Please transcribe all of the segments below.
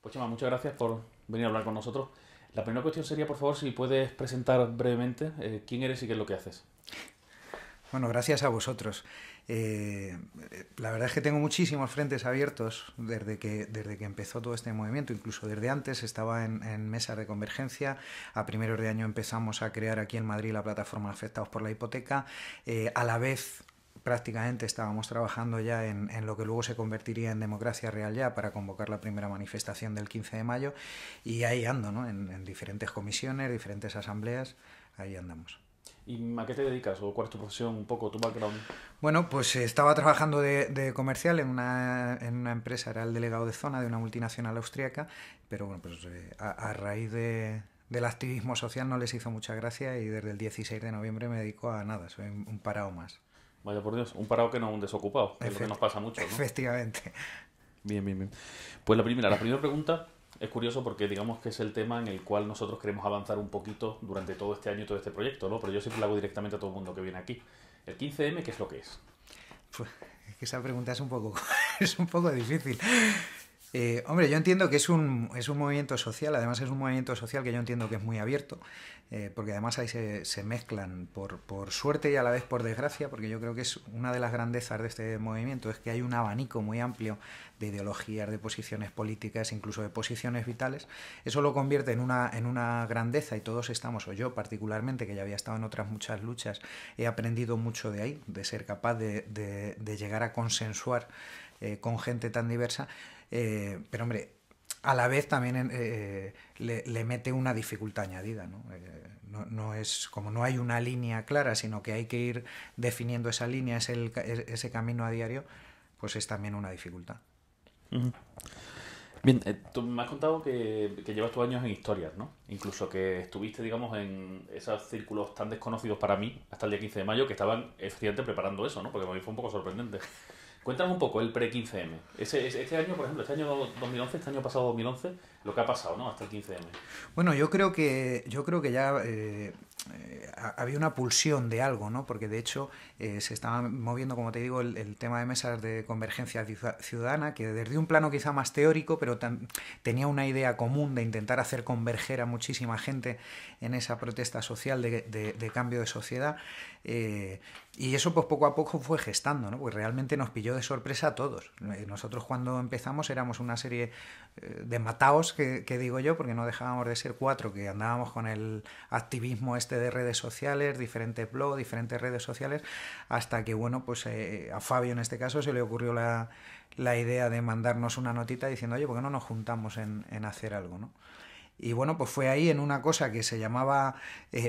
Pues Chema, muchas gracias por venir a hablar con nosotros. La primera cuestión sería, por favor, si puedes presentar brevemente quién eres y qué es lo que haces. Bueno, gracias a vosotros. La verdad es que tengo muchísimos frentes abiertos desde que empezó todo este movimiento, incluso desde antes estaba en mesas de convergencia. A primeros de año empezamos a crear aquí en Madrid la plataforma Afectados por la Hipoteca. A la vez prácticamente estábamos trabajando ya en lo que luego se convertiría en Democracia Real Ya para convocar la primera manifestación del 15 de mayo y ahí ando, ¿no? En diferentes comisiones, diferentes asambleas, ahí andamos. ¿Y a qué te dedicas o cuál es tu profesión, un poco tu background? Bueno, pues estaba trabajando de comercial en una empresa, era el delegado de zona de una multinacional austríaca, pero bueno, pues a raíz del activismo social no les hizo mucha gracia y desde el 16 de noviembre me dedico a nada, soy un parado más. Vaya por Dios, un parado que no un desocupado, que es lo que nos pasa a muchos, ¿no? Efectivamente. Bien, bien, bien. Pues la primera pregunta es curioso porque digamos que es el tema en el cual nosotros queremos avanzar un poquito durante todo este año y todo este proyecto, ¿no? Pero yo siempre lo hago directamente a todo el mundo que viene aquí. El 15M, ¿qué es lo que es? Pues, es que esa pregunta es es un poco difícil. Hombre, yo entiendo que es un movimiento social, además es un movimiento social que yo entiendo que es muy abierto, porque además ahí se mezclan por suerte y a la vez por desgracia, porque yo creo que es una de las grandezas de este movimiento, es que hay un abanico muy amplio de ideologías, de posiciones políticas, incluso de posiciones vitales. Eso lo convierte en una grandeza y todos estamos, o yo particularmente, que ya había estado en otras muchas luchas, he aprendido mucho de ahí, de ser capaz de llegar a consensuar con gente tan diversa. Pero hombre, a la vez también le mete una dificultad añadida, ¿no? No es como no hay una línea clara, sino que hay que ir definiendo esa línea, ese camino a diario, pues es también una dificultad. Ujú. Bien, tú me has contado que llevas tus años en historias, ¿no? Incluso que estuviste, digamos, en esos círculos tan desconocidos para mí hasta el día 15 de mayo que estaban efectivamente preparando eso, ¿no? Porque para mí fue un poco sorprendente. Cuéntanos un poco el pre-15M. Este año, por ejemplo, este año 2011, este año pasado 2011, lo que ha pasado, ¿no? Hasta el 15M. Bueno, yo creo que ya había una pulsión de algo, ¿no? Porque de hecho se estaba moviendo, como te digo, el tema de mesas de convergencia ciudadana, que desde un plano quizá más teórico, pero tenía una idea común de intentar hacer converger a muchísima gente en esa protesta social de cambio de sociedad. Y eso pues poco a poco fue gestando, ¿no? Pues realmente nos pilló de sorpresa a todos. Nosotros cuando empezamos éramos una serie de mataos, que digo yo, porque no dejábamos de ser cuatro que andábamos con el activismo este de redes sociales, diferentes blogs, diferentes redes sociales, hasta que, bueno, pues a Fabio en este caso se le ocurrió la idea de mandarnos una notita diciendo, oye, ¿por qué no nos juntamos en hacer algo, ¿no? Y bueno, pues fue ahí en una cosa que se llamaba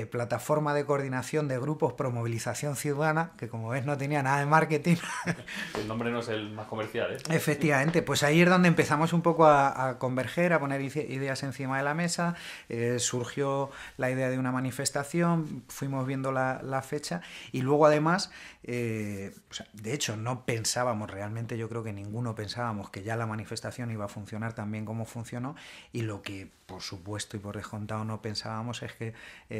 Plataforma de Coordinación de Grupos Pro Movilización Ciudadana, que como ves no tenía nada de marketing. El nombre no es el más comercial, ¿eh? Efectivamente, pues ahí es donde empezamos un poco a converger, a poner ideas encima de la mesa. Surgió la idea de una manifestación, fuimos viendo la fecha y luego además, o sea, de hecho no pensábamos realmente, yo creo que ninguno pensábamos que ya la manifestación iba a funcionar tan bien como funcionó, y lo que por supuesto y por descontado no pensábamos es que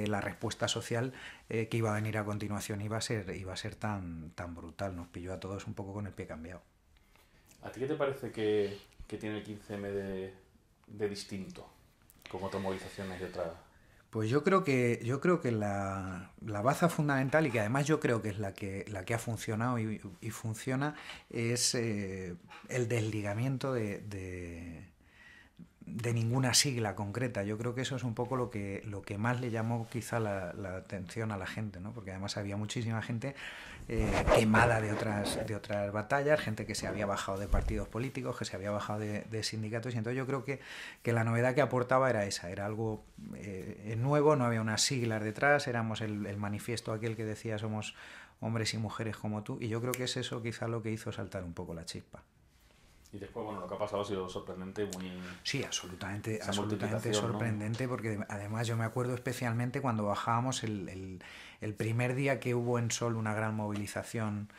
la respuesta social que iba a venir a continuación iba a ser tan brutal. Nos pilló a todos un poco con el pie cambiado. ¿A ti qué te parece que tiene el 15M de distinto con otras movilizaciones y otras? Pues yo creo que la baza fundamental, y que además yo creo que es la que ha funcionado y funciona, es el desligamiento de ninguna sigla concreta. Yo creo que eso es un poco lo que más le llamó quizá la atención a la gente, ¿no? Porque además había muchísima gente quemada de otras batallas, gente que se había bajado de partidos políticos, que se había bajado de sindicatos, y entonces yo creo que la novedad que aportaba era esa, era algo nuevo, no había unas siglas detrás, éramos el manifiesto aquel que decía somos hombres y mujeres como tú, y yo creo que es eso quizá lo que hizo saltar un poco la chispa. Y después, bueno, lo que ha pasado ha sido sorprendente, muy... Sí, absolutamente, Esa absolutamente multiplicación, ¿no? sorprendente, porque además yo me acuerdo especialmente cuando bajábamos el primer día que hubo en Sol una gran movilización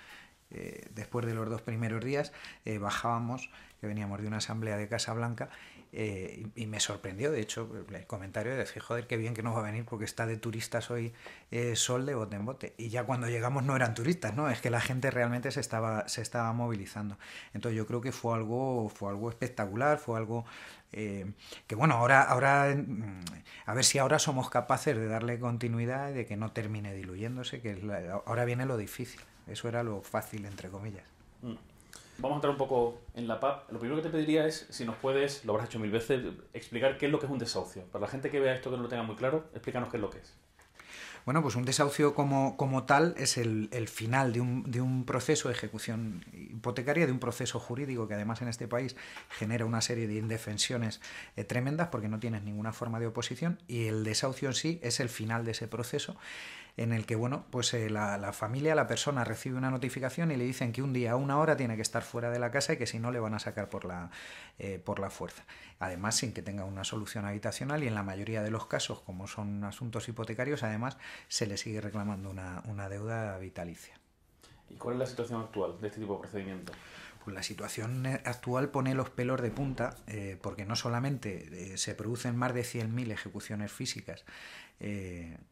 después de los 2 primeros días, bajábamos, que veníamos de una asamblea de Casablanca, y me sorprendió, de hecho, el comentario de decir, joder, qué bien que nos va a venir porque está de turistas hoy Sol de bote en bote. Y ya cuando llegamos no eran turistas, ¿no? Es que la gente realmente se estaba movilizando. Entonces yo creo que fue algo espectacular, fue algo que bueno, ahora a ver si ahora somos capaces de darle continuidad y de que no termine diluyéndose, que ahora viene lo difícil. Eso era lo fácil, entre comillas. Mm. Vamos a entrar un poco en la PAP. Lo primero que te pediría es, si nos puedes, lo habrás hecho 1000 veces, explicar qué es lo que es un desahucio. Para la gente que vea esto que no lo tenga muy claro, explícanos qué es lo que es. Bueno, pues un desahucio como tal es el final de un proceso de ejecución hipotecaria, de un proceso jurídico que además en este país genera una serie de indefensiones tremendas porque no tienes ninguna forma de oposición, y el desahucio en sí es el final de ese proceso en el que, bueno, pues la familia, la persona recibe una notificación y le dicen que un día a una hora tiene que estar fuera de la casa y que si no le van a sacar por la fuerza. Además, sin que tenga una solución habitacional, y en la mayoría de los casos, como son asuntos hipotecarios, además se le sigue reclamando una deuda vitalicia. ¿Y cuál es la situación actual de este tipo de procedimiento? Pues la situación actual pone los pelos de punta, porque no solamente se producen más de 100.000 ejecuciones físicas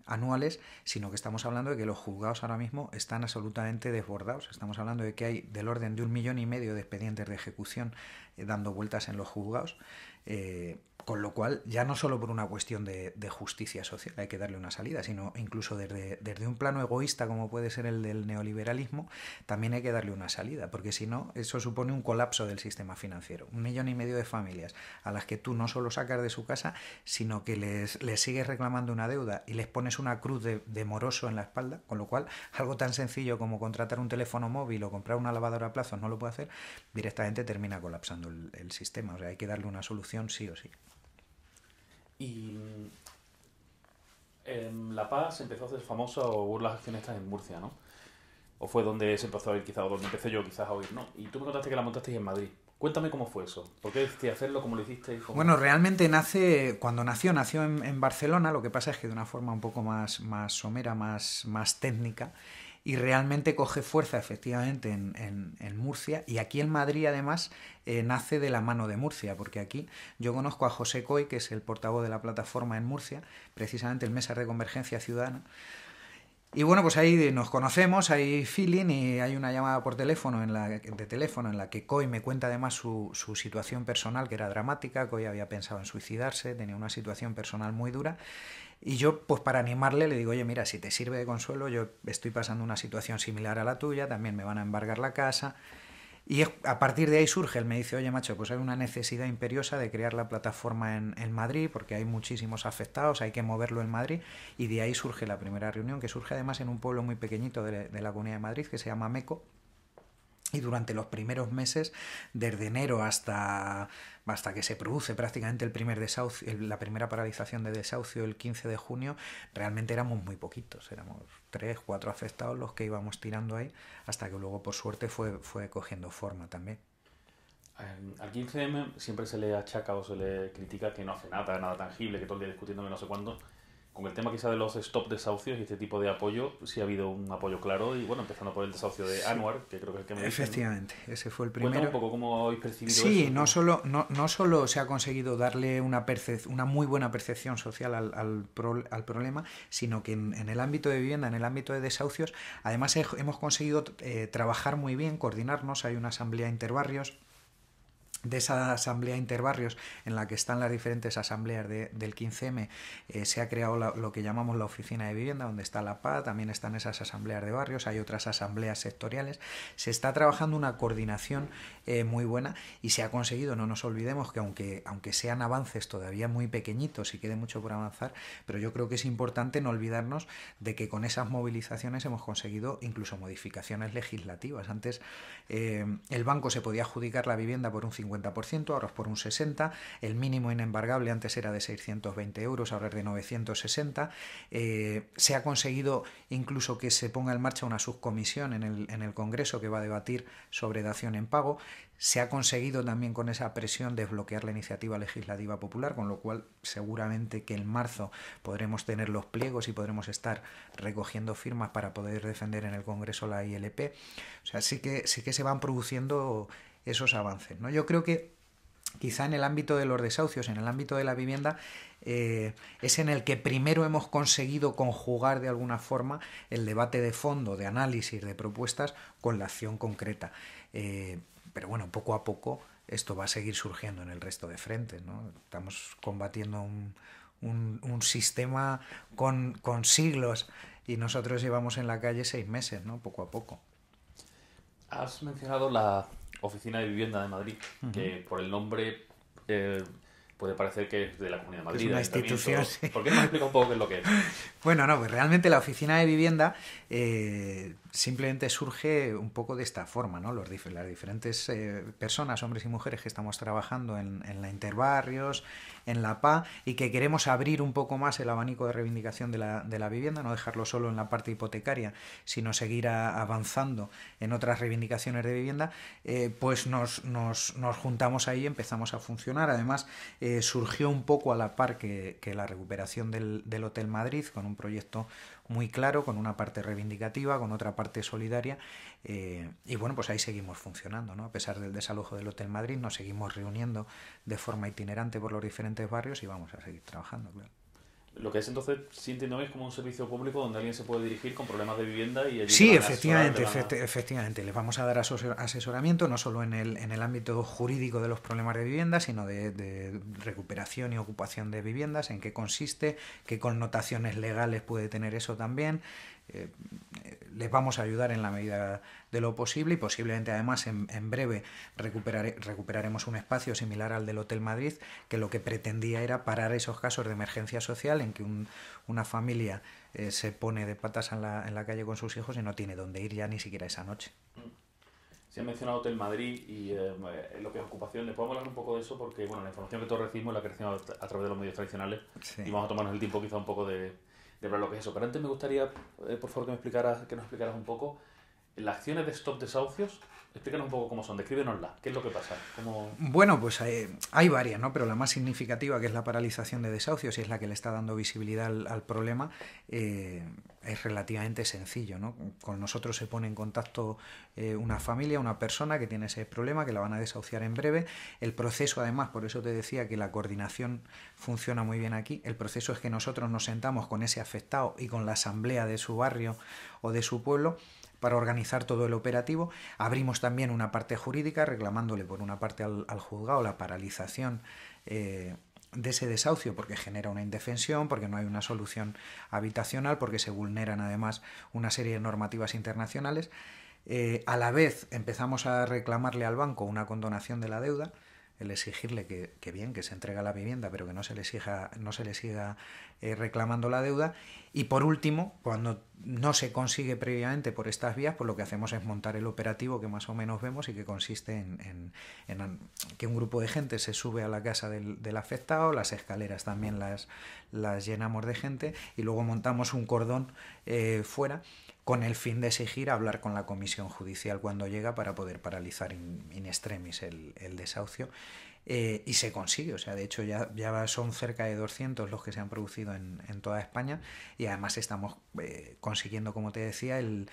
anuales, sino que estamos hablando de que los juzgados ahora mismo están absolutamente desbordados. Estamos hablando de que hay del orden de 1,5 millones de expedientes de ejecución dando vueltas en los juzgados, con lo cual ya no solo por una cuestión de justicia social hay que darle una salida, sino incluso desde un plano egoísta como puede ser el del neoliberalismo, también hay que darle una salida, porque si no, eso supone un colapso del sistema financiero. 1,5 millones de familias a las que tú no solo sacas de su casa, sino que les sigues reclamando una deuda y les pones una cruz de moroso en la espalda, con lo cual algo tan sencillo como contratar un teléfono móvil o comprar una lavadora a plazos no lo puede hacer, directamente termina colapsando el sistema. O sea, hay que darle una solución sí o sí. Y La Paz se empezó a hacer famosa, o hubo las acciones estas en Murcia, ¿no? O fue donde se empezó a oír, quizás, o donde empecé yo quizás a oír, ¿no? Y tú me contaste que la montasteis en Madrid. Cuéntame cómo fue eso. ¿Por qué decidiste hacerlo? ¿Cómo lo hiciste? Bueno, realmente cuando nació en Barcelona. Lo que pasa es que de una forma un poco más somera, más técnica, y realmente coge fuerza efectivamente en Murcia, y aquí en Madrid además nace de la mano de Murcia, porque aquí yo conozco a José Coy, que es el portavoz de la plataforma en Murcia, precisamente el Mesas de Convergencia Ciudadana. Y bueno, pues ahí nos conocemos, hay feeling, y hay una llamada por teléfono en la que Coy me cuenta además su situación personal, que era dramática. Coy había pensado en suicidarse, tenía una situación personal muy dura, y yo, pues para animarle, le digo, oye, mira, si te sirve de consuelo, yo estoy pasando una situación similar a la tuya, también me van a embargar la casa. Y a partir de ahí surge, él me dice, oye macho, pues hay una necesidad imperiosa de crear la plataforma en Madrid, porque hay muchísimos afectados, hay que moverlo en Madrid, y de ahí surge la primera reunión, que surge además en un pueblo muy pequeñito de la Comunidad de Madrid, que se llama Meco. Y durante los primeros meses, desde enero hasta que se produce prácticamente el primer desahucio, la primera paralización de desahucio el 15 de junio, realmente éramos muy poquitos, éramos 3, 4 afectados los que íbamos tirando ahí, hasta que luego por suerte fue cogiendo forma también. Al 15M siempre se le achaca o se le critica que no hace nada tangible, que todo el día discutiendo que no sé cuándo. Con el tema quizá de los stop desahucios y este tipo de apoyo, sí ha habido un apoyo claro, y bueno, empezando por el desahucio de Anwar, que creo que es el que me dice. Efectivamente, ¿no? Ese fue el primero. Cuéntame un poco cómo habéis percibido eso. Sí, no solo se ha conseguido darle una muy buena percepción social al problema, sino que en el ámbito de vivienda, en el ámbito de desahucios, además hemos conseguido trabajar muy bien, coordinarnos. Hay una asamblea interbarrios. De esa asamblea interbarrios, en la que están las diferentes asambleas del 15M, se ha creado lo que llamamos la oficina de vivienda, donde está la PA, también están esas asambleas de barrios, hay otras asambleas sectoriales. Se está trabajando una coordinación muy buena, y se ha conseguido, no nos olvidemos que aunque sean avances todavía muy pequeñitos y quede mucho por avanzar, pero yo creo que es importante no olvidarnos de que con esas movilizaciones hemos conseguido incluso modificaciones legislativas. Antes el banco se podía adjudicar la vivienda por un 50%, 50%, ahora es por un 60%, el mínimo inembargable antes era de 620 euros, ahora es de 960. Se ha conseguido incluso que se ponga en marcha una subcomisión en el Congreso que va a debatir sobre dación en pago. Se ha conseguido también con esa presión desbloquear la iniciativa legislativa popular, con lo cual seguramente que en marzo podremos tener los pliegos y podremos estar recogiendo firmas para poder defender en el Congreso la ILP. O sea, sí que se van produciendo esos avances, ¿no? Yo creo que quizá en el ámbito de los desahucios, en el ámbito de la vivienda, es en el que primero hemos conseguido conjugar de alguna forma el debate de fondo, de análisis, de propuestas, con la acción concreta. Pero bueno, poco a poco esto va a seguir surgiendo en el resto de frentes, ¿no? Estamos combatiendo un sistema con siglos y nosotros llevamos en la calle 6 meses, ¿no? Poco a poco. Has mencionado la Oficina de Vivienda de Madrid, que por el nombre puede parecer que es de la Comunidad de Madrid. Es una institución, sí. ¿Por qué no me explica un poco qué es lo que es? Bueno, no, pues realmente la Oficina de Vivienda simplemente surge un poco de esta forma, ¿no? Las diferentes personas, hombres y mujeres que estamos trabajando en la Interbarrios, en la PA, y que queremos abrir un poco más el abanico de reivindicación de la vivienda, no dejarlo solo en la parte hipotecaria, sino seguir avanzando en otras reivindicaciones de vivienda, pues nos juntamos ahí y empezamos a funcionar. Además, surgió un poco a la par que la recuperación del Hotel Madrid, con un proyecto muy claro, con una parte reivindicativa, con otra parte solidaria, y bueno, pues ahí seguimos funcionando, ¿no? A pesar del desalojo del Hotel Madrid, nos seguimos reuniendo de forma itinerante por los diferentes barrios y vamos a seguir trabajando, claro. Lo que es entonces, sí entiendo, es como un servicio público donde alguien se puede dirigir con problemas de vivienda y sí, efectivamente, les vamos a dar asesoramiento no solo en el ámbito jurídico de los problemas de vivienda, sino de recuperación y ocupación de viviendas, en qué consiste, qué connotaciones legales puede tener eso también. Les vamos a ayudar en la medida de lo posible y posiblemente además en breve recuperaremos un espacio similar al del Hotel Madrid, que lo que pretendía era parar esos casos de emergencia social en que una familia se pone de patas en la calle con sus hijos y no tiene dónde ir ya ni siquiera esa noche. Se ha mencionado Hotel Madrid y lo que es ocupación. ¿Le podemos hablar un poco de eso? Porque bueno, la información que todos recibimos la crecemos a través de los medios tradicionales, sí. Y vamos a tomarnos el tiempo quizá un poco de hablar lo que es eso. Pero antes me gustaría, por favor, que nos explicaras un poco las acciones de Stop Desahucios. Explícanos un poco cómo son, descríbenoslas. ¿Qué es lo que pasa? Bueno, pues hay varias, ¿no? Pero la más significativa, que es la paralización de desahucios y es la que le está dando visibilidad al problema, es relativamente sencillo, ¿no? Con nosotros se pone en contacto una familia, una persona que tiene ese problema, que la van a desahuciar en breve. El proceso, además, por eso te decía que la coordinación funciona muy bien aquí. El proceso es que nosotros nos sentamos con ese afectado y con la asamblea de su barrio o de su pueblo para organizar todo el operativo. Abrimos también una parte jurídica reclamándole por una parte al juzgado la paralización de ese desahucio porque genera una indefensión, porque no hay una solución habitacional, porque se vulneran además una serie de normativas internacionales. A la vez empezamos a reclamarle al banco una condonación de la deuda, el exigirle que bien, que se entrega la vivienda, pero que no se le siga reclamando la deuda. Y por último, cuando no se consigue previamente por estas vías, pues lo que hacemos es montar el operativo que más o menos vemos y que consiste en que un grupo de gente se sube a la casa del afectado, las escaleras también las llenamos de gente y luego montamos un cordón fuera, con el fin de exigir hablar con la comisión judicial cuando llega para poder paralizar in extremis el desahucio. Y se consigue, o sea, de hecho ya son cerca de 200 los que se han producido en toda España y además estamos consiguiendo, como te decía, el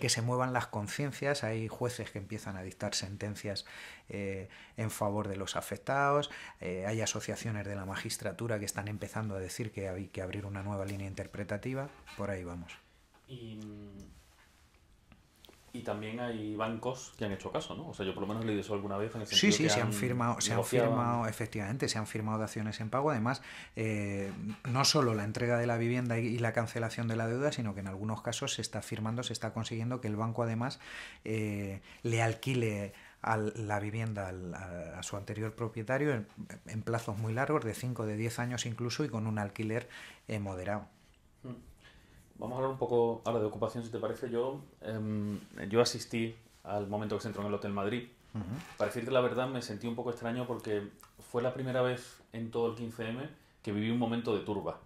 que se muevan las conciencias. Hay jueces que empiezan a dictar sentencias en favor de los afectados, hay asociaciones de la magistratura que están empezando a decir que hay que abrir una nueva línea interpretativa, por ahí vamos. Y también hay bancos que han hecho caso, ¿no? O sea, yo por lo menos he leído eso alguna vez en el sentido sí, que se han firmado, efectivamente, se han firmado daciones en pago. Además, no solo la entrega de la vivienda y la cancelación de la deuda, sino que en algunos casos se está consiguiendo que el banco además le alquile la vivienda a su anterior propietario en plazos muy largos, de 5, de 10 años incluso, y con un alquiler moderado. Vamos a hablar un poco ahora de ocupación, si te parece. Yo asistí al momento que se entró en el Hotel Madrid Para decirte la verdad, me sentí un poco extraño porque fue la primera vez en todo el 15M que viví un momento de turba.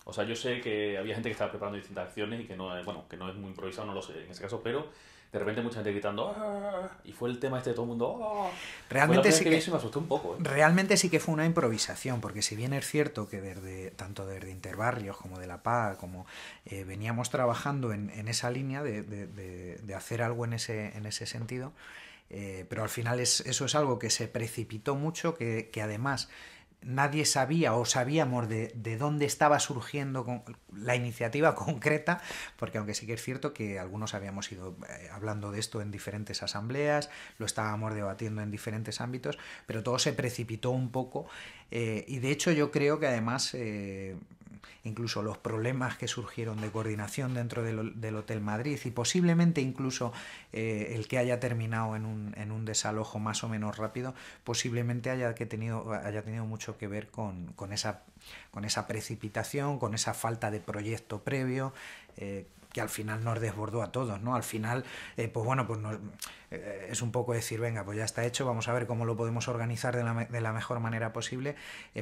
O sea, yo sé que había gente que estaba preparando distintas acciones y que no, bueno, que no es muy improvisado, no lo sé en ese caso, pero de repente mucha gente gritando ¡ah! Y fue el tema este de todo el mundo ¡ah! Fue la Realmente primera vez sí que vi que eso y me asusté un poco, ¿eh? realmente sí que fue una improvisación, porque si bien es cierto que tanto desde Interbarrios como de La Paz, como veníamos trabajando en esa línea de hacer algo en ese sentido, pero al final eso es algo que se precipitó mucho, que además nadie sabía o sabíamos de dónde estaba surgiendo la iniciativa concreta, porque aunque sí que es cierto que algunos habíamos ido hablando de esto en diferentes asambleas, lo estábamos debatiendo en diferentes ámbitos, pero todo se precipitó un poco y de hecho yo creo que además incluso los problemas que surgieron de coordinación dentro del Hotel Madrid y posiblemente incluso el que haya terminado en un desalojo más o menos rápido, posiblemente haya tenido mucho que ver con esa precipitación, con esa falta de proyecto previo, que al final nos desbordó a todos, ¿no? Al final, pues bueno, es un poco decir, venga, pues ya está hecho, vamos a ver cómo lo podemos organizar de la mejor manera posible,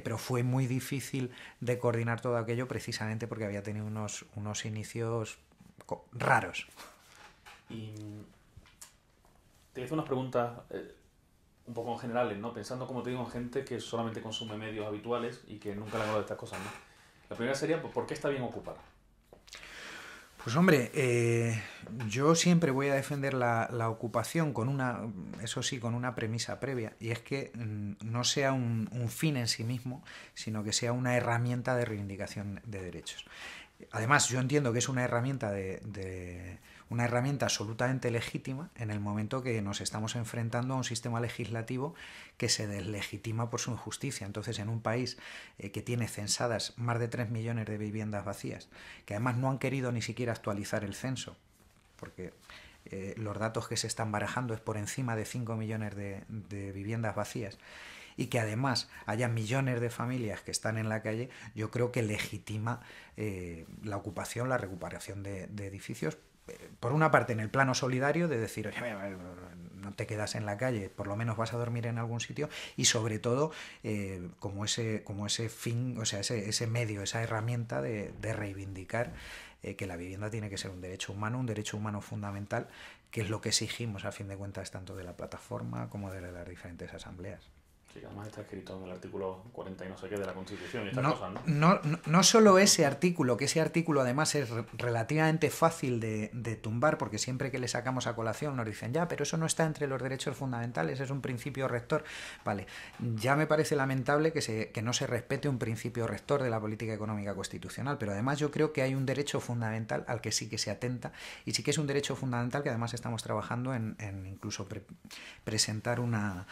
pero fue muy difícil de coordinar todo aquello precisamente porque había tenido unos inicios raros. Y te hice unas preguntas un poco generales, ¿no? Pensando, como te digo, en gente que solamente consume medios habituales y que nunca le han hablado de estas cosas, ¿no? La primera sería, ¿por qué está bien ocupar? Pues hombre, yo siempre voy a defender la ocupación eso sí, con una premisa previa, y es que no sea un fin en sí mismo, sino que sea una herramienta de reivindicación de derechos. Además, yo entiendo que es una herramienta una herramienta absolutamente legítima en el momento que nos estamos enfrentando a un sistema legislativo que se deslegitima por su injusticia. Entonces, en un país que tiene censadas más de 3 millones de viviendas vacías, que además no han querido ni siquiera actualizar el censo, porque los datos que se están barajando es por encima de 5 millones de viviendas vacías, y que además haya millones de familias que están en la calle, yo creo que legitima la ocupación, la recuperación de edificios. Por una parte, en el plano solidario, de decir, oye, no te quedas en la calle, por lo menos vas a dormir en algún sitio, y sobre todo como ese fin, o sea, ese medio, esa herramienta de reivindicar que la vivienda tiene que ser un derecho humano fundamental, que es lo que exigimos a fin de cuentas tanto de la plataforma como de las diferentes asambleas. Sí, además está escrito en el artículo 40 y no sé qué de la Constitución y estas No, cosas, ¿no? no solo ese artículo, que ese artículo además es relativamente fácil de tumbar, porque siempre que le sacamos a colación nos dicen, ya, pero eso no está entre los derechos fundamentales, es un principio rector. Vale, ya me parece lamentable que no se respete un principio rector de la política económica constitucional, pero además yo creo que hay un derecho fundamental al que sí que se atenta, y sí que es un derecho fundamental que además estamos trabajando en incluso presentar una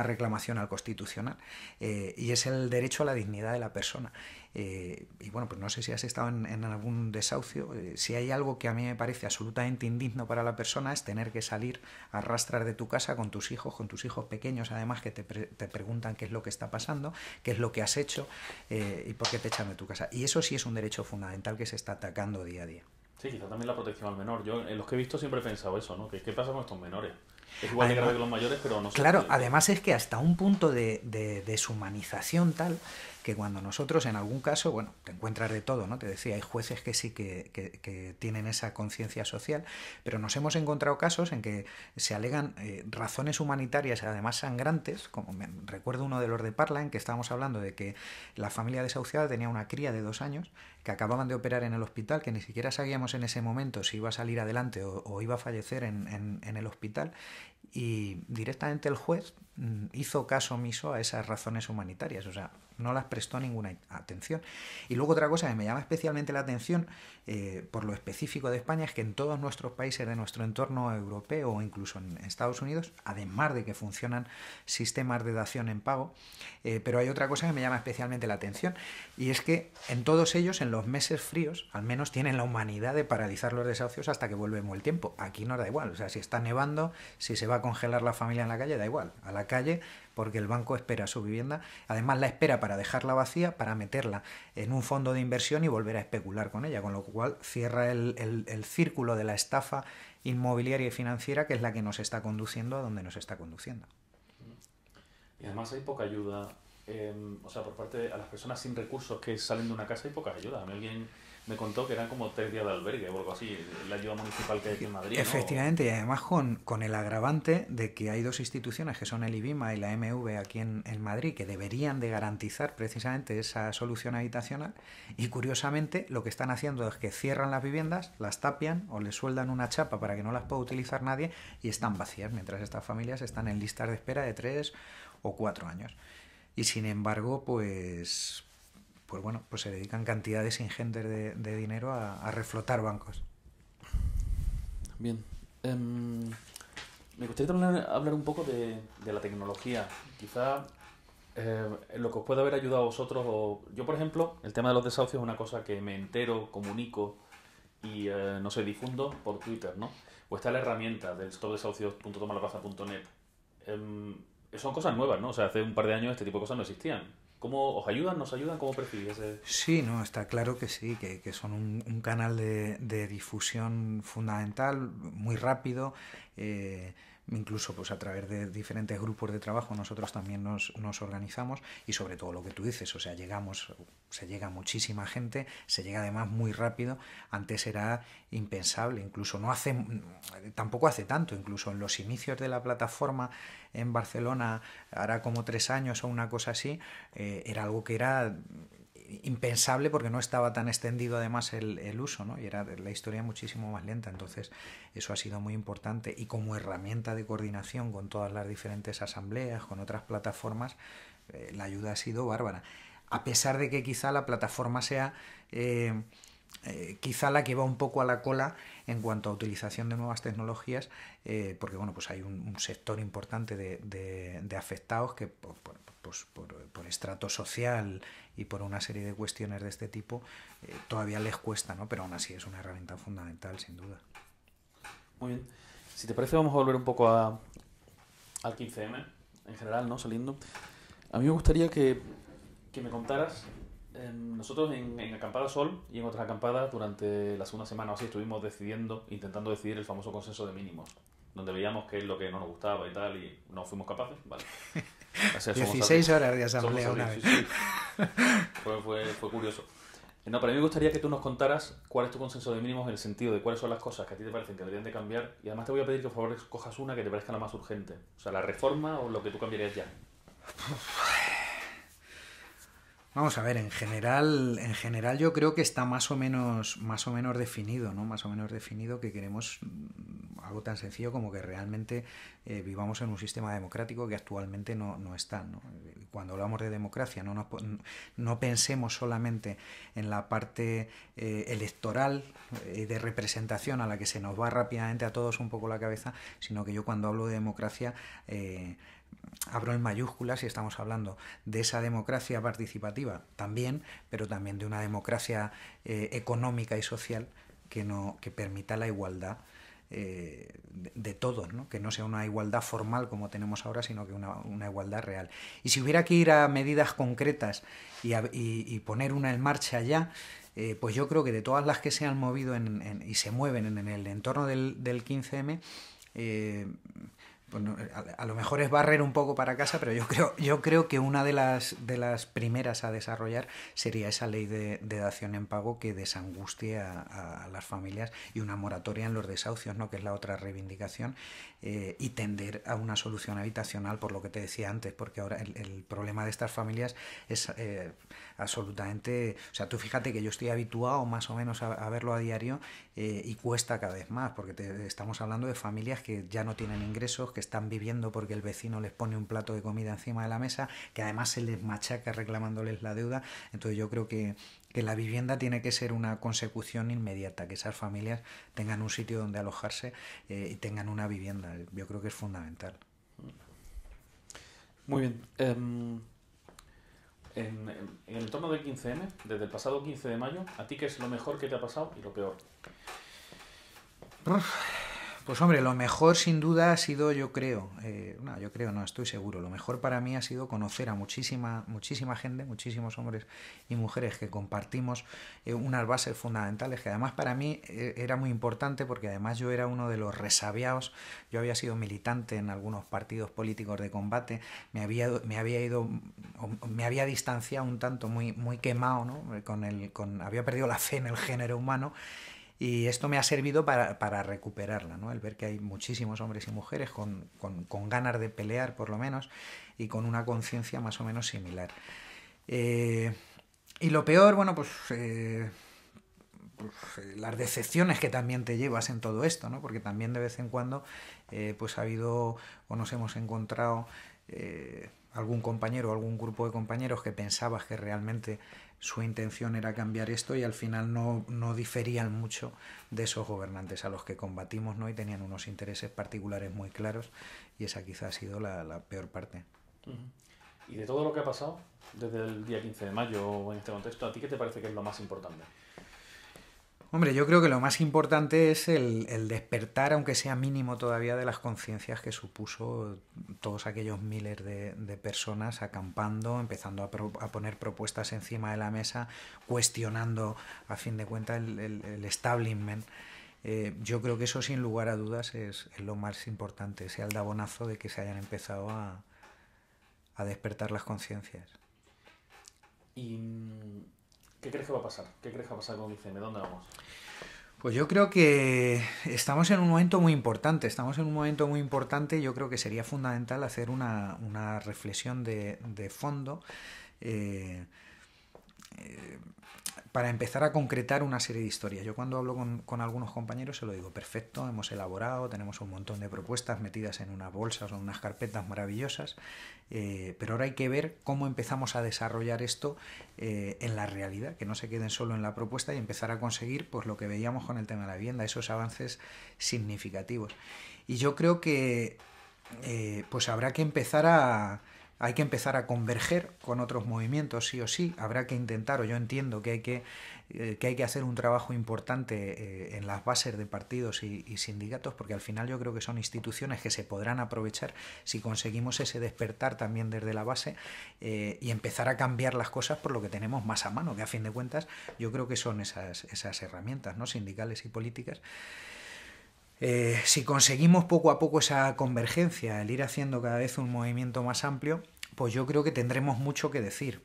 reclamación al Constitucional, y es el derecho a la dignidad de la persona. Y bueno, pues no sé si has estado en algún desahucio. Si hay algo que a mí me parece absolutamente indigno para la persona es tener que salir a arrastrar de tu casa con tus hijos pequeños, además, que te preguntan qué es lo que está pasando, qué es lo que has hecho y por qué te echan de tu casa. Y eso sí es un derecho fundamental que se está atacando día a día. Sí, quizá también la protección al menor. Yo en los que he visto siempre he pensado eso, ¿no? ¿Qué pasa con estos menores? Es igual de grave que los mayores, pero no sé. Claro, además es que hasta un punto de deshumanización tal que cuando nosotros en algún caso, bueno, te encuentras de todo, ¿no? Te decía, hay jueces que sí que tienen esa conciencia social, pero nos hemos encontrado casos en que se alegan razones humanitarias, además sangrantes, como recuerdo uno de los de Parla, en que estábamos hablando de que la familia desahuciada tenía una cría de 2 años que acababan de operar en el hospital, que ni siquiera sabíamos en ese momento si iba a salir adelante o iba a fallecer en el hospital, y directamente el juez hizo caso omiso a esas razones humanitarias, o sea, no las prestó ninguna atención. Y luego otra cosa que me llama especialmente la atención, por lo específico de España, es que en todos nuestros países de nuestro entorno europeo o incluso en Estados Unidos, además de que funcionan sistemas de dación en pago, pero hay otra cosa que me llama especialmente la atención, y es que en todos ellos, en los meses fríos, al menos tienen la humanidad de paralizar los desahucios hasta que vuelve el tiempo. Aquí nos da igual, o sea, si está nevando, si se va a congelar la familia en la calle, da igual, a la calle, porque el banco espera su vivienda, además la espera para dejar dejarla vacía para meterla en un fondo de inversión y volver a especular con ella, con lo cual cierra el círculo de la estafa inmobiliaria y financiera, que es la que nos está conduciendo a donde nos está conduciendo. Y además hay poca ayuda, o sea, por parte a las personas sin recursos que salen de una casa hay poca ayuda. A mí alguien me contó que eran como 3 días de albergue o algo así, la ayuda municipal que hay aquí en Madrid, ¿no? Efectivamente, y además con el agravante de que hay dos instituciones, que son el IBIMA y la MV aquí en Madrid, que deberían de garantizar precisamente esa solución habitacional, y curiosamente lo que están haciendo es que cierran las viviendas, las tapian o les sueldan una chapa para que no las pueda utilizar nadie, y están vacías, mientras estas familias están en listas de espera de 3 o 4 años. Y sin embargo, pues bueno, pues se dedican cantidades ingentes de dinero a reflotar bancos. Bien. Me gustaría también hablar un poco de la tecnología. Quizá en lo que os puede haber ayudado a vosotros. Yo, por ejemplo, el tema de los desahucios es una cosa que me entero, comunico y no sé, difundo por Twitter, ¿no? O está la herramienta del stopdesahucios.tomalaplaza.net. Son cosas nuevas, ¿no? O sea, hace un par de años este tipo de cosas no existían. ¿Cómo os ayudan? ¿Nos ayudan? ¿Cómo percibís ese...? Sí, no, está claro que sí, que son un canal de difusión fundamental, muy rápido, incluso pues a través de diferentes grupos de trabajo nosotros también nos organizamos, y sobre todo lo que tú dices, o sea, se llega a muchísima gente, se llega además muy rápido. Antes era impensable, incluso tampoco hace tanto, incluso en los inicios de la plataforma en Barcelona, hará como 3 años o una cosa así, era algo que era impensable porque no estaba tan extendido además el uso, ¿no? Y era la historia muchísimo más lenta. Entonces eso ha sido muy importante, y como herramienta de coordinación con todas las diferentes asambleas, con otras plataformas, la ayuda ha sido bárbara, a pesar de que quizá la plataforma sea quizá la que va un poco a la cola en cuanto a utilización de nuevas tecnologías, porque bueno, pues hay un sector importante de afectados que por estrato social y por una serie de cuestiones de este tipo todavía les cuesta, ¿no? Pero aún así es una herramienta fundamental, sin duda. Muy bien. Si te parece, vamos a volver un poco al 15M en general, ¿no? Saliendo. A mí me gustaría que me contaras. Nosotros en Acampada Sol y en otras acampadas durante la segunda semana o así estuvimos intentando decidir el famoso consenso de mínimos, donde veíamos qué es lo que no nos gustaba y tal, y no fuimos capaces, ¿vale? O sea, 16 horas de asamblea una vez. Sí. Fue curioso. No, pero a mí me gustaría que tú nos contaras cuál es tu consenso de mínimos en el sentido de cuáles son las cosas que a ti te parecen que deberían de cambiar, y además te voy a pedir que por favor escojas una que te parezca la más urgente, o sea, la reforma o lo que tú cambiarías ya. Vamos a ver, en general yo creo que está más o menos definido, ¿no? Más o menos definido que queremos algo tan sencillo como que realmente vivamos en un sistema democrático que actualmente no está, ¿no? Cuando hablamos de democracia no pensemos solamente en la parte electoral de representación a la que se nos va rápidamente a todos un poco la cabeza, sino que yo cuando hablo de democracia abro en mayúsculas y estamos hablando de esa democracia participativa también, pero también de una democracia económica y social que permita la igualdad de todos, ¿no? Que no sea una igualdad formal como tenemos ahora, sino que una igualdad real. Y si hubiera que ir a medidas concretas y poner una en marcha ya, pues yo creo que de todas las que se han movido y se mueven en el entorno del 15M, bueno, a lo mejor es barrer un poco para casa, pero yo creo que una de las primeras a desarrollar sería esa ley de dación en pago que desangustie a las familias, y una moratoria en los desahucios, ¿no? Que es la otra reivindicación, y tender a una solución habitacional, por lo que te decía antes, porque ahora el problema de estas familias es absolutamente... O sea, tú fíjate que yo estoy habituado más o menos a verlo a diario, y cuesta cada vez más, porque estamos hablando de familias que ya no tienen ingresos, que están viviendo porque el vecino les pone un plato de comida encima de la mesa, que además se les machaca reclamándoles la deuda. Entonces yo creo que la vivienda tiene que ser una consecución inmediata, que esas familias tengan un sitio donde alojarse y tengan una vivienda. Yo creo que es fundamental. Muy bien. En el entorno del 15M, desde el pasado 15 de mayo, ¿a ti qué es lo mejor que te ha pasado y lo peor? Pues hombre, lo mejor sin duda ha sido, no, estoy seguro, lo mejor para mí ha sido conocer a muchísima gente, muchísimos hombres y mujeres que compartimos unas bases fundamentales, que además para mí era muy importante porque además yo era uno de los resabiados, yo había sido militante en algunos partidos políticos de combate, me había distanciado un tanto, muy quemado, ¿no? Había perdido la fe en el género humano. Y esto me ha servido para recuperarla, ¿no? El ver que hay muchísimos hombres y mujeres con ganas de pelear, por lo menos, y con una conciencia más o menos similar. Y lo peor, bueno, las decepciones que también te llevas en todo esto, ¿no? Porque también de vez en cuando pues ha habido o nos hemos encontrado algún compañero o algún grupo de compañeros que pensabas que realmente su intención era cambiar esto y al final no diferían mucho de esos gobernantes a los que combatimos, ¿no? Y tenían unos intereses particulares muy claros y esa quizá ha sido la peor parte. Y de todo lo que ha pasado desde el día 15 de mayo en este contexto, ¿a ti qué te parece que es lo más importante? Hombre, yo creo que lo más importante es el despertar, aunque sea mínimo todavía, de las conciencias que supuso todos aquellos miles de personas acampando, empezando a poner propuestas encima de la mesa, cuestionando, a fin de cuentas, el establishment. Yo creo que eso, sin lugar a dudas, es lo más importante, ese aldabonazo de que se hayan empezado a despertar las conciencias. ¿Y qué crees que va a pasar? ¿Qué crees que va a pasar con ICM? ¿Dónde vamos? Pues yo creo que estamos en un momento muy importante. Yo creo que sería fundamental hacer una reflexión de fondo eh, para empezar a concretar una serie de historias. Yo cuando hablo con algunos compañeros se lo digo, perfecto, hemos elaborado, tenemos un montón de propuestas metidas en unas bolsas o en unas carpetas maravillosas, pero ahora hay que ver cómo empezamos a desarrollar esto en la realidad, que no se queden solo en la propuesta y empezar a conseguir pues lo que veíamos con el tema de la vivienda, esos avances significativos. Y yo creo que pues hay que empezar a converger con otros movimientos, sí o sí. Habrá que intentar, o yo entiendo que hay que hacer un trabajo importante en las bases de partidos y sindicatos, porque al final yo creo que son instituciones que se podrán aprovechar si conseguimos ese despertar también desde la base y empezar a cambiar las cosas por lo que tenemos más a mano, que a fin de cuentas yo creo que son esas herramientas, ¿no? Sindicales y políticas. Si conseguimos poco a poco esa convergencia, el ir haciendo cada vez un movimiento más amplio, pues yo creo que tendremos mucho que decir.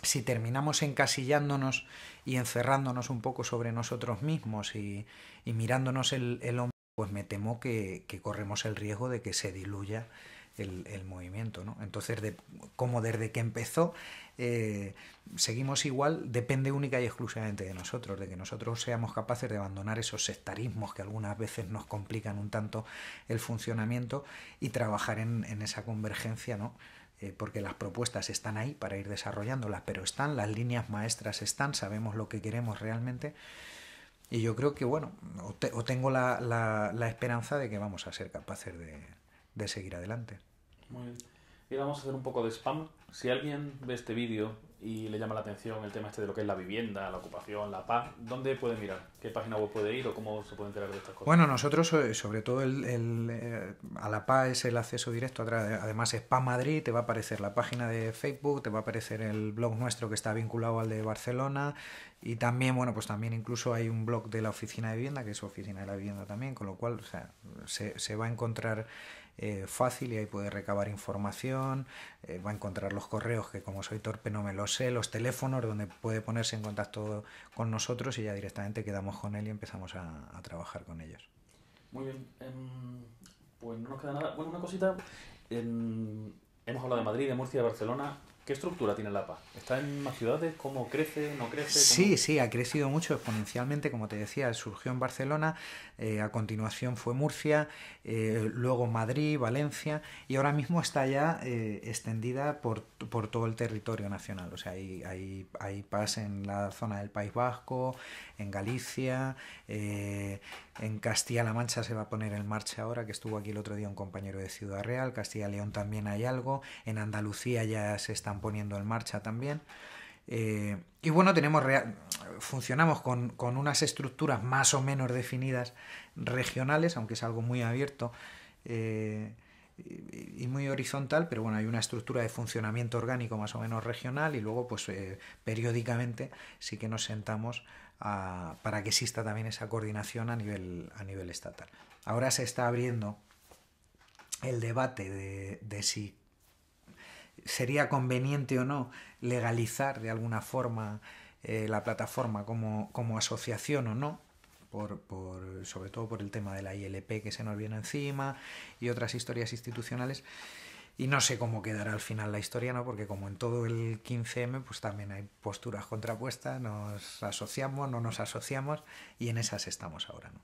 Si terminamos encasillándonos y encerrándonos un poco sobre nosotros mismos y mirándonos el hombro, pues me temo que corremos el riesgo de que se diluya el movimiento, ¿no? Entonces, como desde que empezó seguimos igual, depende única y exclusivamente de nosotros, de que nosotros seamos capaces de abandonar esos sectarismos que algunas veces nos complican un tanto el funcionamiento y trabajar en esa convergencia, ¿no? Porque las propuestas están ahí para ir desarrollándolas, pero están, las líneas maestras están, sabemos lo que queremos realmente. Y yo creo que, bueno, o tengo la esperanza de que vamos a ser capaces de seguir adelante. Muy bien. Y ahora vamos a hacer un poco de spam. Si alguien ve este vídeo y le llama la atención el tema este de lo que es la vivienda, la ocupación, la paz, ¿dónde puede mirar? ¿Qué página web puede ir o cómo se puede enterar de estas cosas? Bueno, nosotros, sobre todo a la PA es el acceso directo, además es PA Madrid, te va a aparecer la página de Facebook, te va a aparecer el blog nuestro que está vinculado al de Barcelona y también, bueno, pues también incluso hay un blog de la Oficina de Vivienda, que es Oficina de la Vivienda también, con lo cual, o sea, se va a encontrar fácil y ahí puede recabar información, va a encontrar los correos, que como soy torpe no me los sé, los teléfonos donde puede ponerse en contacto con nosotros y ya directamente quedamos con él y empezamos a trabajar con ellos. Muy bien, pues no nos queda nada. Bueno, una cosita, hemos hablado de Madrid, de Murcia, de Barcelona. ¿Qué estructura tiene la PA? ¿Está en más ciudades? ¿Cómo crece? ¿No crece? ¿Cómo? Sí, ha crecido mucho exponencialmente, como te decía, surgió en Barcelona, a continuación fue Murcia, luego Madrid, Valencia y ahora mismo está ya extendida por todo el territorio nacional. O sea, hay PAs en la zona del País Vasco, en Galicia, en Castilla-La Mancha se va a poner en marcha ahora, que estuvo aquí el otro día un compañero de Ciudad Real, Castilla y León también hay algo, en Andalucía ya se están poniendo en marcha también. Y bueno, funcionamos con unas estructuras más o menos definidas regionales, aunque es algo muy abierto y muy horizontal, pero bueno, hay una estructura de funcionamiento orgánico más o menos regional y luego pues periódicamente sí que nos sentamos para que exista también esa coordinación a nivel estatal. Ahora se está abriendo el debate de si sería conveniente o no legalizar de alguna forma la plataforma como asociación o no, sobre todo por el tema de la ILP que se nos viene encima y otras historias institucionales. Y no sé cómo quedará al final la historia, ¿no? Porque como en todo el 15M, pues también hay posturas contrapuestas, nos asociamos, no nos asociamos, y en esas estamos ahora, ¿no?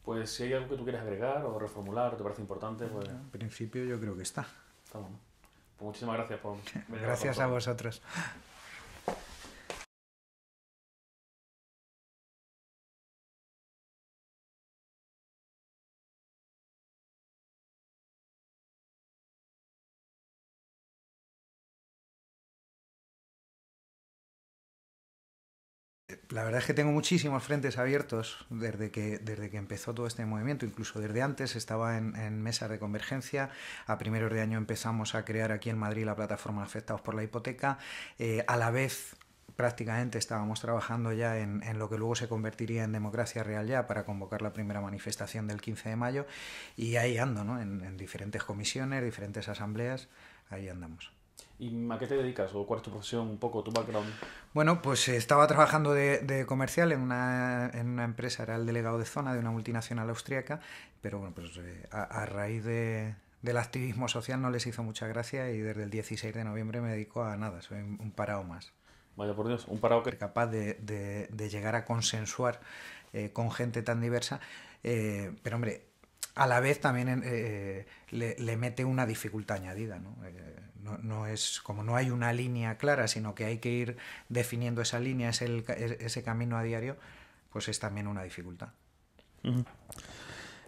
Pues si hay algo que tú quieres agregar o reformular, te parece importante, pues En principio yo creo que está. estamos, ¿no? Pues muchísimas gracias por venir a hablar con Gracias a nosotros. vosotros. La verdad es que tengo muchísimos frentes abiertos desde que empezó todo este movimiento, incluso desde antes estaba en mesas de convergencia. A primeros de año empezamos a crear aquí en Madrid la plataforma Afectados por la Hipoteca. A la vez prácticamente estábamos trabajando ya en lo que luego se convertiría en Democracia Real Ya para convocar la primera manifestación del 15 de mayo y ahí ando, ¿no? En diferentes comisiones, diferentes asambleas, ahí andamos. ¿Y a qué te dedicas o cuál es tu profesión, un poco tu background? Bueno, pues estaba trabajando de comercial en una empresa, era el delegado de zona de una multinacional austríaca, pero bueno, pues a raíz del activismo social no les hizo mucha gracia y desde el 16 de noviembre me dedico a nada, soy un parado más. Vaya por Dios, un parado que... Capaz de llegar a consensuar con gente tan diversa, pero hombre, a la vez también le mete una dificultad añadida, ¿no? No es como no hay una línea clara, sino que hay que ir definiendo esa línea, ese camino a diario, pues es también una dificultad. Ujú.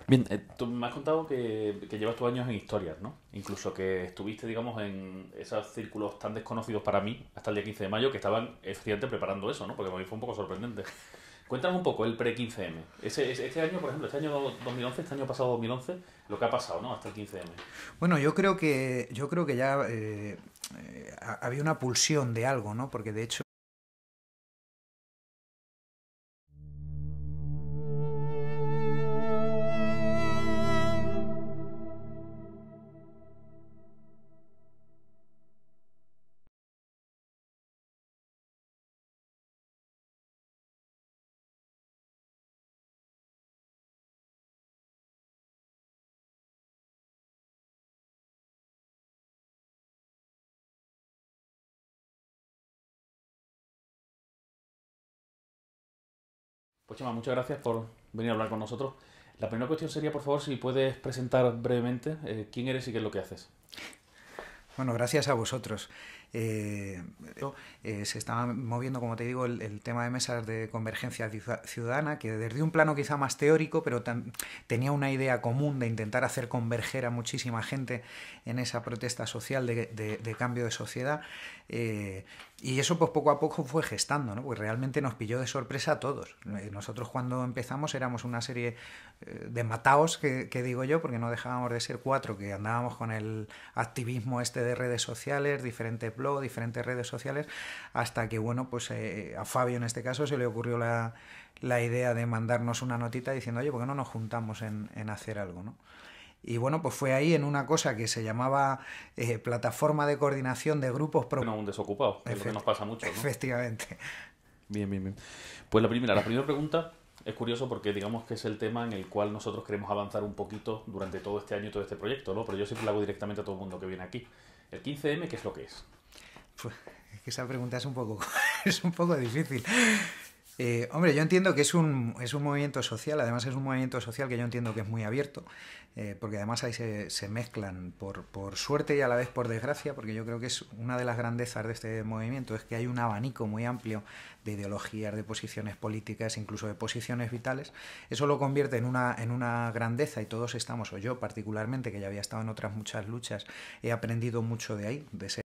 Bien, tú me has contado que llevas tus años en historias, ¿no? Incluso que estuviste, digamos, en esos círculos tan desconocidos para mí hasta el día 15 de mayo que estaban efectivamente preparando eso, ¿no? Porque para mí fue un poco sorprendente. Cuéntanos un poco el pre-15M. Este año, por ejemplo, este año 2011, este año pasado 2011, lo que ha pasado, ¿no? Hasta el 15M. Bueno, yo creo que ya había una pulsión de algo, ¿no? Porque de hecho Pues Chema, muchas gracias por venir a hablar con nosotros. La primera cuestión sería, por favor, si puedes presentar brevemente quién eres y qué es lo que haces. bueno, gracias a vosotros. Se estaba moviendo, como te digo, el tema de mesas de convergencia ciudadana, que desde un plano quizá más teórico, pero tenía una idea común de intentar hacer converger a muchísima gente en esa protesta social de cambio de sociedad. Y eso pues poco a poco fue gestando, ¿no? Pues realmente nos pilló de sorpresa a todos. Nosotros cuando empezamos éramos una serie de mataos, que digo yo, porque no dejábamos de ser cuatro que andábamos con el activismo este de redes sociales, diferentes blogs, diferentes redes sociales, hasta que, bueno, pues a Fabio en este caso se le ocurrió la idea de mandarnos una notita diciendo, oye, ¿por qué no nos juntamos en hacer algo, ¿no? Y bueno, pues fue ahí en una cosa que se llamaba Plataforma de Coordinación de Grupos No, un desocupado, que es lo que nos pasa mucho, ¿no? Efectivamente. Bien, bien, bien. Pues la primera pregunta es curioso porque digamos que es el tema en el cual nosotros queremos avanzar un poquito durante todo este año y todo este proyecto, ¿no? Pero yo siempre lo hago directamente a todo el mundo que viene aquí. El 15M, ¿qué es lo que es? Pues, es que esa pregunta es un poco, es un poco difícil. Hombre, yo entiendo que es es un movimiento social, además es un movimiento social que yo entiendo que es muy abierto, porque además ahí se mezclan por suerte y a la vez por desgracia, porque yo creo que es una de las grandezas de este movimiento, es que hay un abanico muy amplio de ideologías, de posiciones políticas, incluso de posiciones vitales. Eso lo convierte en una grandeza y todos estamos, o yo particularmente, que ya había estado en otras muchas luchas, he aprendido mucho de ahí, de ser